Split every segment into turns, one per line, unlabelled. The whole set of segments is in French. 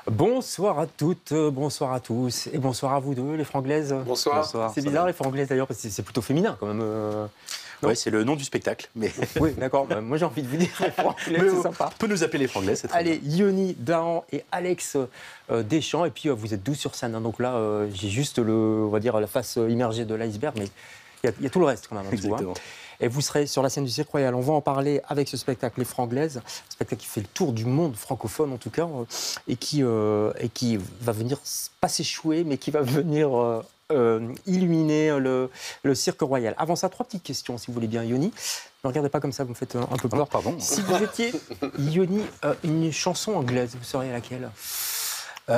Bonsoir à toutes, bonsoir à tous, et bonsoir à vous deux, les franglaises.
Bonsoir.
C'est bizarre, les franglaises d'ailleurs, parce que c'est plutôt féminin quand même.
Oui, c'est le nom du spectacle. Mais...
Oui, d'accord, moi j'ai envie de vous dire les franglaises, c'est sympa.
On peut nous appeler les franglaises, c'est très
Allez,
bien.
Yoni Dahan et Alex Deschamps, et puis vous êtes 12 sur scène, hein, donc là j'ai juste on va dire, la face immergée de l'iceberg, mais il y a tout le reste quand même.
Exactement.
Et vous serez sur la scène du Cirque Royal. On va en parler avec ce spectacle Les Franglaises, un spectacle qui fait le tour du monde francophone en tout cas, et qui va venir pas s'échouer, mais qui va venir illuminer le Cirque Royal. Avant ça, 3 petites questions, si vous voulez bien, Yoni. Ne regardez pas comme ça, vous me faites un peu peur.
Pardon.
Si vous étiez, Yoni, une chanson anglaise, vous seriez laquelle ? C'est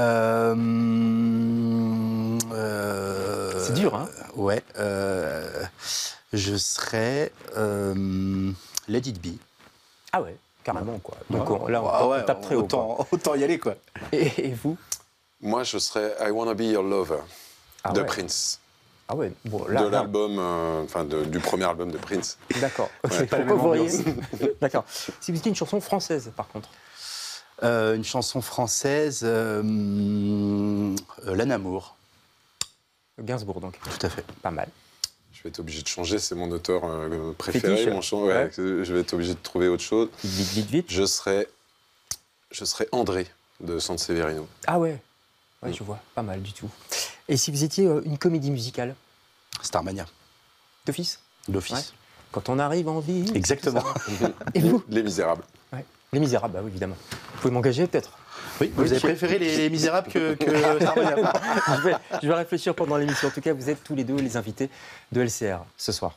dur, hein ?
Ouais. Je serais Let It Be.
Ah ouais, carrément, quoi. Donc là, on tape très haut.
Autant y aller, quoi.
Et vous ?
Moi, je serais I Wanna Be Your Lover de
ouais.
Prince.
Ah ouais, bon, là,
de l'album, du premier album de Prince.
D'accord.
Ouais,
pas la même ambiance.
D'accord. Si vous étiez une chanson française, par contre.
Une chanson française, L'Anamour.
Gainsbourg, donc.
Tout à fait.
Pas mal.
Je vais être obligé de changer, c'est mon auteur préféré.
Fétiche.
Mon chant, ouais. Je vais être obligé de trouver autre chose.
Vite.
Je serais André de Sanseverino.
Ah ouais. Ouais, je vois. Pas mal du tout. Et si vous étiez une comédie musicale,
Starmania.
d'office ?
D'office.
Ouais. Quand on arrive en ville.
Exactement.
Et vous ?
Les Misérables.
Ouais. Les Misérables, bah oui, évidemment. Vous pouvez m'engager peut-être ?
Oui, vous avez préféré les Misérables que Starmania.
je vais réfléchir pendant l'émission. En tout cas, vous êtes tous les deux les invités de LCR ce soir.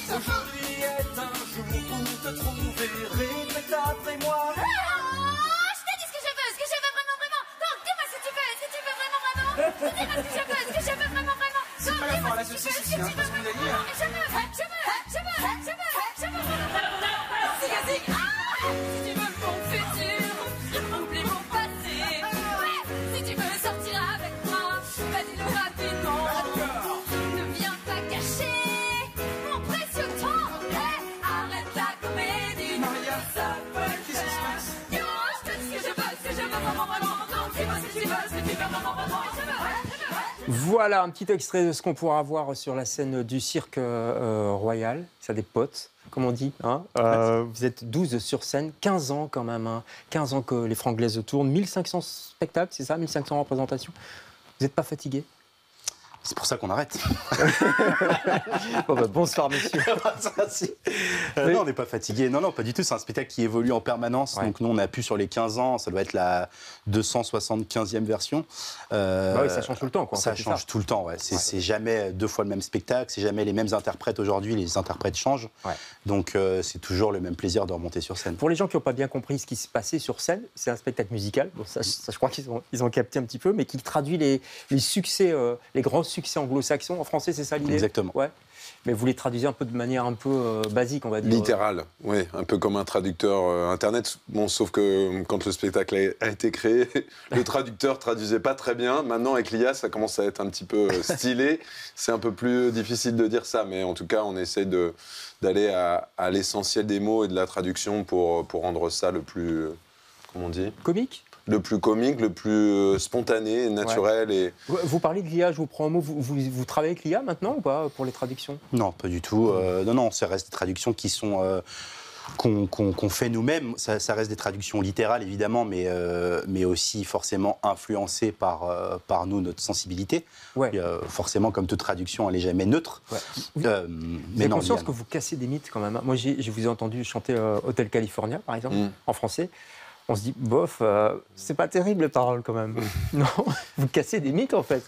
Aujourd'hui est un jour pour te trouver, répète après moi.
Je t'ai dit ce que je veux vraiment. Donc dis-moi ce que tu veux vraiment. Dis-moi ce que je veux vraiment. Donc dis-moi ce que tu veux vraiment. Je veux vraiment. Zig. Si tu veux mon futur, oublie mon passé. Si tu veux sortir avec moi, vas-y le rapidement. Ne viens pas cacher mon précieux temps. Arrête la comédie. Maria, ça peut le faire. Yo, je te dis ce que je veux vraiment. Donc dis-moi ce que tu veux vraiment. Je veux.
Voilà un petit extrait de ce qu'on pourra voir sur la scène du Cirque Royal. Ça des potes, comme on dit. Hein. Vous êtes 12 sur scène, 15 ans quand même. Hein. 15 ans que les Franglaises tournent, 1500 spectacles, c'est ça, 1500 représentations. Vous n'êtes pas fatigué ?
C'est pour ça qu'on arrête.
Bonsoir, messieurs.
Non, on n'est pas fatigué. Non, pas du tout. C'est un spectacle qui évolue en permanence.
Ouais.
Donc nous, on a pu sur les 15 ans. Ça doit être la 275e version.
Oui, ça change tout le temps, quoi.
Ça change tout le temps, ouais. C'est jamais 2 fois le même spectacle. C'est jamais les mêmes interprètes aujourd'hui. Les interprètes changent. Ouais. Donc c'est toujours le même plaisir de remonter sur scène.
Pour les gens qui n'ont pas bien compris ce qui se passait sur scène, c'est un spectacle musical. Bon, ça je crois qu'ils ont capté un petit peu, mais qui traduit les succès, les grands succès anglo-saxons. En français, c'est ça l'idée ?
Exactement.
Ouais. Mais vous les traduisez un peu de manière un peu basique, on va dire.
Littérale, oui, un peu comme un traducteur Internet. Bon, sauf que quand le spectacle a été créé, le traducteur traduisait pas très bien. Maintenant, avec l'IA, ça commence à être un petit peu stylé. C'est un peu plus difficile de dire ça, mais en tout cas, on essaie d'aller à l'essentiel des mots et de la traduction pour rendre ça le plus, comment on dit ?
Comique ?
Le plus comique, le plus spontané, naturel. Ouais.
Vous parlez de l'IA, je vous prends un mot. Vous travaillez avec l'IA maintenant ou pas pour les traductions ?
Non, pas du tout. Non, ça reste des traductions qui sont qu'on fait nous-mêmes. Ça reste des traductions littérales, évidemment, mais aussi forcément influencées par nous, notre sensibilité. Ouais. Forcément, comme toute traduction, elle n'est jamais neutre. Ouais.
Vous avez conscience que vous cassez des mythes quand même. Moi, je vous ai entendu chanter Hotel California, par exemple, en français. On se dit, bof, c'est pas terrible les paroles quand même. Non, vous cassez des mythes en fait.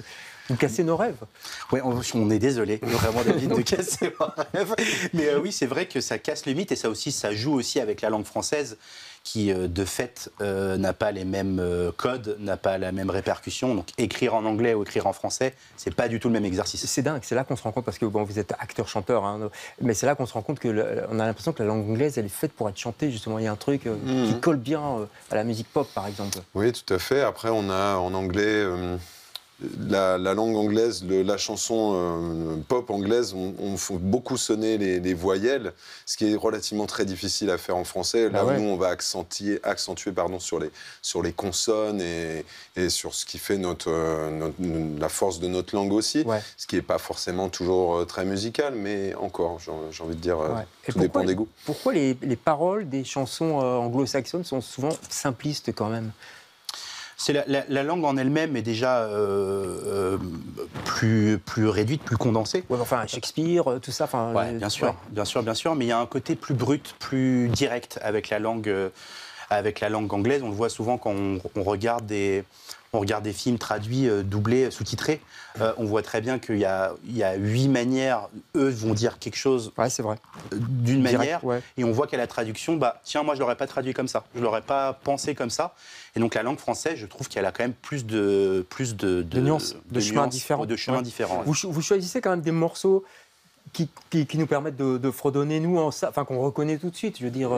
Vous cassez nos rêves.
Oui, on est désolé, vraiment David, de casser mon rêve. Mais oui, c'est vrai que ça casse le mythe et ça joue aussi avec la langue française qui, de fait, n'a pas les mêmes codes, n'a pas la même répercussion. Donc écrire en anglais ou écrire en français, c'est pas du tout le même exercice.
C'est dingue, c'est là qu'on se rend compte, parce que bon, vous êtes acteur-chanteur, hein, mais c'est là qu'on se rend compte qu'on a l'impression que la langue anglaise, elle est faite pour être chantée, justement. Il y a un truc qui colle bien à la musique pop, par exemple.
Oui, tout à fait. Après, on a en anglais... La langue anglaise, la chanson pop anglaise, on fait beaucoup sonner les voyelles, ce qui est relativement très difficile à faire en français. Là où nous, on va accentuer sur les consonnes et sur ce qui fait la force de notre langue aussi, ce qui n'est pas forcément toujours très musical, mais encore, j'ai envie de dire, tout dépend des goûts.
Pourquoi les paroles des chansons anglo-saxonnes sont souvent simplistes quand même ?
C'est la langue en elle-même est déjà plus réduite, plus condensée.
Ouais, enfin Shakespeare, tout ça.
Ouais, bien sûr. Mais il y a un côté plus brut, plus direct avec la langue anglaise. On le voit souvent quand on regarde des films traduits, doublés, sous-titrés. On voit très bien qu'il y a 8 manières. Eux vont dire quelque chose
c'est vrai.
D'une manière.
Ouais.
Et on voit qu'à la traduction, tiens, moi, je ne l'aurais pas traduit comme ça. Je ne l'aurais pas pensé comme ça. Et donc, la langue française, je trouve qu'elle a quand même plus de
nuances, de chemins différents. Vous choisissez quand même des morceaux qui nous permettent de fredonner, nous, qu'on reconnaît tout de suite, je veux dire.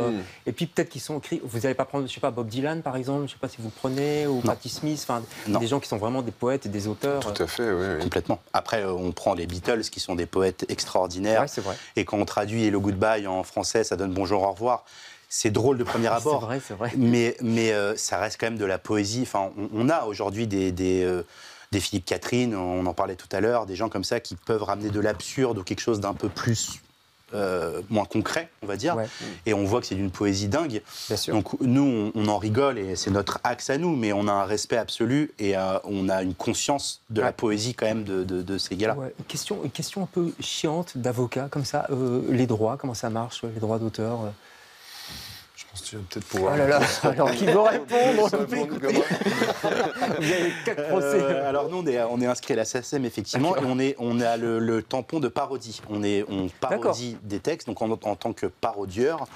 Et puis peut-être qu'ils sont écrits. Vous n'allez pas prendre, je sais pas, Bob Dylan, par exemple, je ne sais pas si vous le prenez, ou Patti Smith, des gens qui sont vraiment des poètes et des auteurs.
Tout à fait, oui.
Complètement. Après, on prend les Beatles, qui sont des poètes extraordinaires.
Ouais, c'est vrai.
Et quand on traduit Hello Goodbye en français, ça donne bonjour, au revoir. C'est drôle de premier abord.
C'est vrai.
Mais ça reste quand même de la poésie. Enfin, on a aujourd'hui des Philippe Catherine, on en parlait tout à l'heure, des gens comme ça qui peuvent ramener de l'absurde ou quelque chose d'un peu plus moins concret, on va dire. Ouais. Et on voit que c'est d'une poésie dingue.
Bien sûr.
Donc nous, on en rigole et c'est notre axe à nous, mais on a un respect absolu et on a une conscience de la poésie quand même de ces gars-là.
Ouais. Une question un peu chiante d'avocat, comme ça. Les droits, comment ça marche, les droits d'auteur
Je pense que tu vas peut-être pouvoir...
Oh là là, alors qui veut répondre Vous avez 4 procès.
Alors nous, on est inscrit à la SACEM, effectivement, et on a le tampon de parodie. On parodie des textes, donc en tant que parodieur,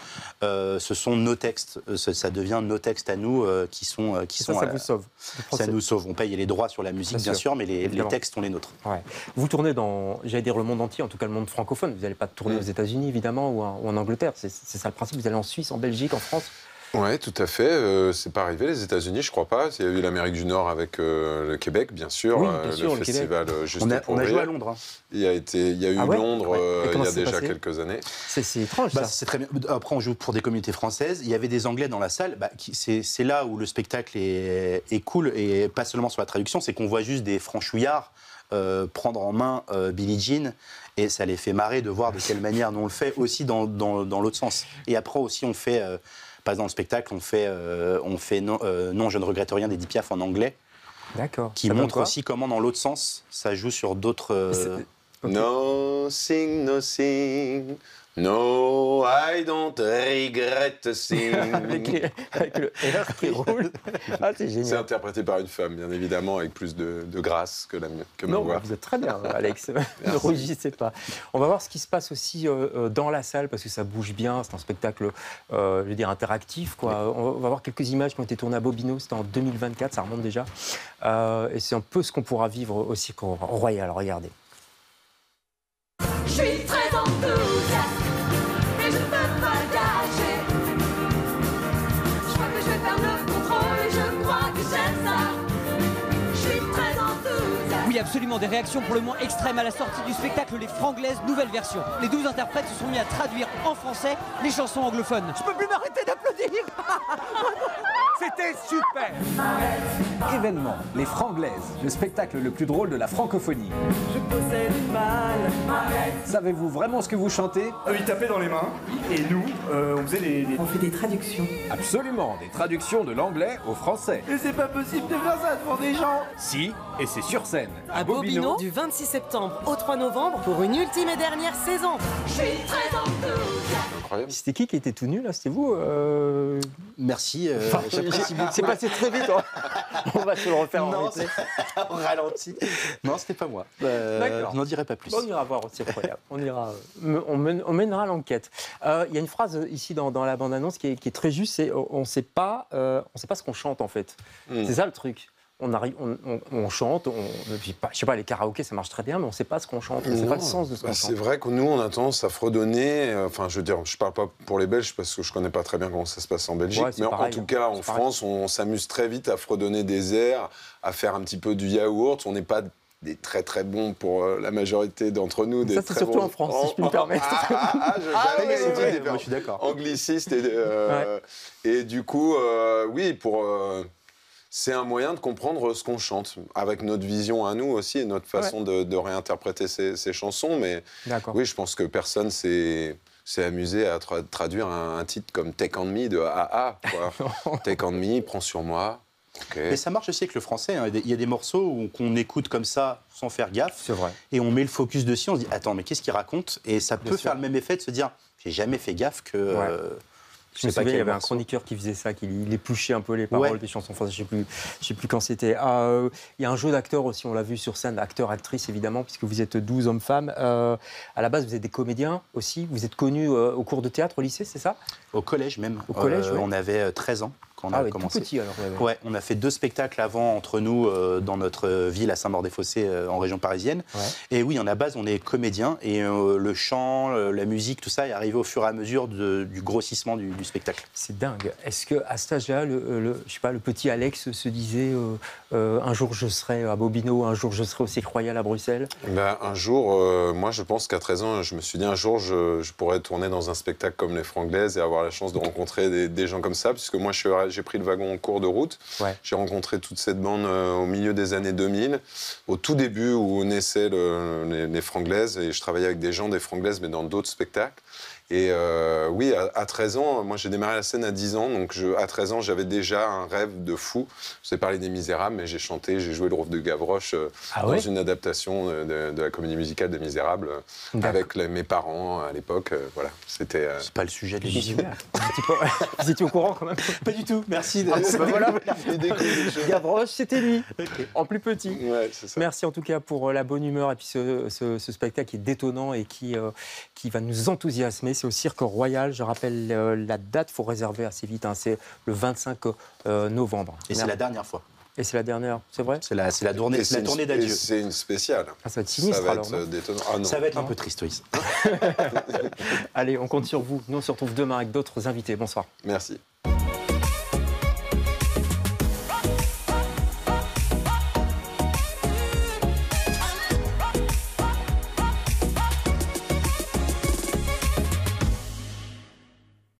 ce sont nos textes. Ça devient nos textes à nous qui sont
ça vous sauve.
Ça nous sauve. On paye les droits sur la musique, bien sûr, mais les textes sont les nôtres.
Ouais. Vous tournez dans, j'allais dire, le monde entier, en tout cas le monde francophone. Vous n'allez pas tourner aux États-Unis, évidemment, ou en Angleterre. C'est ça le principe. Vous allez en Suisse, en Belgique, en France.
Oui, tout à fait. C'est pas arrivé, les États-Unis, je crois pas. Il y a eu l'Amérique du Nord avec le Québec, bien sûr.
Oui, bien sûr,
le festival Juste pour
On a
rire.
joué à Londres. Hein.
Il y a eu Londres il y a déjà quelques années.
C'est étrange, ça.
C'est très bien. Après, on joue pour des communautés françaises. Il y avait des Anglais dans la salle. C'est là où le spectacle est cool, et pas seulement sur la traduction, c'est qu'on voit juste des franchouillards prendre en main Billie Jean, et ça les fait marrer de voir de quelle manière nous on le fait aussi dans l'autre sens. Et après aussi, on fait... Pas dans le spectacle, on fait non, je ne regrette rien d'Edith Piaf en anglais.
D'accord.
Qui montre aussi comment, dans l'autre sens, ça joue sur d'autres.
Okay. No sing, no, I don't regret sing.
avec le R qui roule. Ah, c'est génial.
C'est interprété par une femme, bien évidemment, avec plus de grâce que ma voix.
Vous êtes très bien, Alex. Ne rougissez pas. On va voir ce qui se passe aussi dans la salle, parce que ça bouge bien. C'est un spectacle, je veux dire, interactif, quoi. On va voir quelques images qui ont été tournées à Bobino. C'était en 2024, ça remonte déjà. Et c'est un peu ce qu'on pourra vivre aussi au Royal. Regardez.
Je suis très enthousiaste, mais je ne peux pas gâcher. Je crois que je vais perdre le contrôle et je crois que j'aime ça. Je suis très enthousiaste.
Oui, absolument, des réactions pour le moins extrêmes à la sortie du spectacle Les Franglaises, nouvelle version. Les 12 interprètes se sont mis à traduire en français les chansons anglophones. Je peux plus m'arrêter d'applaudir.
C'était super. Événement, Les Franglaises, le spectacle le plus drôle de la francophonie.
Je possède mal.
Savez-vous vraiment ce que vous chantez?
Ils tapaient dans les mains, et nous, on faisait
On fait des traductions.
Absolument, des traductions de l'anglais au français.
Mais c'est pas possible de faire ça devant des gens.
Si, Et c'est sur scène,
À Bobino, du 26 septembre au 3 novembre, pour une ultime et dernière saison.
Je suis très enthousiaste.
Incroyable.
C'était qui était tout nu là? C'était vous
Merci.
C'est passé très vite. Hein. On va se le refaire en
Non,
replay.
au ralenti. Non, c'était pas moi.
D'accord.
Je n'en dirai pas plus.
On ira voir aussi, incroyable. On mènera l'enquête. Il y a une phrase ici dans la bande-annonce qui est très juste, c'est on ne sait pas ce qu'on chante en fait. C'est ça le truc. On chante, je sais pas, les karaokés ça marche très bien, mais on ne sait pas ce qu'on chante, on ne sait pas le sens de ce qu'on chante.
C'est vrai que nous, on a tendance à fredonner. Enfin, je veux dire, je parle pas pour les Belges parce que je connais pas très bien comment ça se passe en Belgique,
Ouais, c'est
mais
pareil,
en tout cas, en France, on s'amuse très vite à fredonner des airs, à faire un petit peu du yaourt. On n'est pas des très très bons pour la majorité d'entre nous.
Ça, c'est surtout en France, si je puis me permettre.
Moi, je suis d'accord.
Angliciste et du coup, oui, c'est un moyen de comprendre ce qu'on chante, avec notre vision à nous aussi et notre façon de réinterpréter ces chansons. Mais oui, je pense que personne s'est amusé à traduire un titre comme Take On Me de AA. Take On Me, Prends sur moi. Okay.
Mais ça marche aussi avec le français. Hein. Il y a des morceaux qu'on écoute comme ça, sans faire gaffe.
C'est vrai.
Et on met le focus dessus, on se dit, attends, mais qu'est-ce qu'il raconte? Et ça peut faire le même effet de se dire, j'ai jamais fait gaffe que...
Je me souviens, il y avait un chroniqueur qui faisait ça, il épluchait un peu les paroles des chansons françaises. Je ne sais plus quand c'était. Il y a un jeu d'acteurs aussi, on l'a vu sur scène, acteurs, actrices évidemment, puisque vous êtes 12 hommes-femmes. À la base, vous êtes des comédiens aussi. Vous êtes connus au cours de théâtre au lycée, c'est ça?
Au collège même.
Au collège,
on avait 13 ans quand on a commencé.
Tout petit alors.
Ouais, on a fait 2 spectacles avant entre nous dans notre ville à Saint-Maur-des-Fossés en région parisienne. Ouais. Et oui, à la base, on est comédiens et le chant, la musique, tout ça est arrivé au fur et à mesure du grossissement du spectacle.
C'est dingue. Est-ce qu'à cet âge-là, je sais pas, le petit Alex se disait un jour je serai à Bobino, un jour je serai au Cirque Royal à Bruxelles?
Un jour, moi je pense qu'à 13 ans, je me suis dit un jour je pourrais tourner dans un spectacle comme Les Franglaises et avoir la chance de rencontrer des gens comme ça, puisque moi j'ai pris le wagon en cours de route. Ouais. J'ai rencontré toute cette bande au milieu des années 2000, au tout début où naissaient les Franglaises, et je travaillais avec des gens des Franglaises mais dans d'autres spectacles. Et oui, à 13 ans, moi j'ai démarré la scène à 10 ans, donc à 13 ans j'avais déjà un rêve de fou. Je vous ai parlé des Misérables, mais j'ai chanté, j'ai joué le rôle de Gavroche dans une adaptation de la comédie musicale des Misérables avec mes parents à l'époque. Voilà, c'était...
C'est pas le sujet de l'émission.
Vous étiez au courant quand même?
Pas du tout, merci.
Voilà. Gavroche, c'était lui, en plus petit.
Ouais, c'est ça.
Merci en tout cas pour la bonne humeur et puis ce spectacle qui est détonnant et qui va nous enthousiasmer. C'est au Cirque Royal. Je rappelle la date, il faut réserver assez vite. Hein, c'est le 25 novembre.
Et c'est la dernière fois.
Et c'est la dernière, c'est vrai?
C'est la tournée d'adieu.
C'est une spéciale.
Ah, ça va être sinistre
ça va
alors.
Être détonnant. Ah, non.
Ça va être un peu triste, oui.
Allez, on compte sur vous. Nous, on se retrouve demain avec d'autres invités. Bonsoir.
Merci.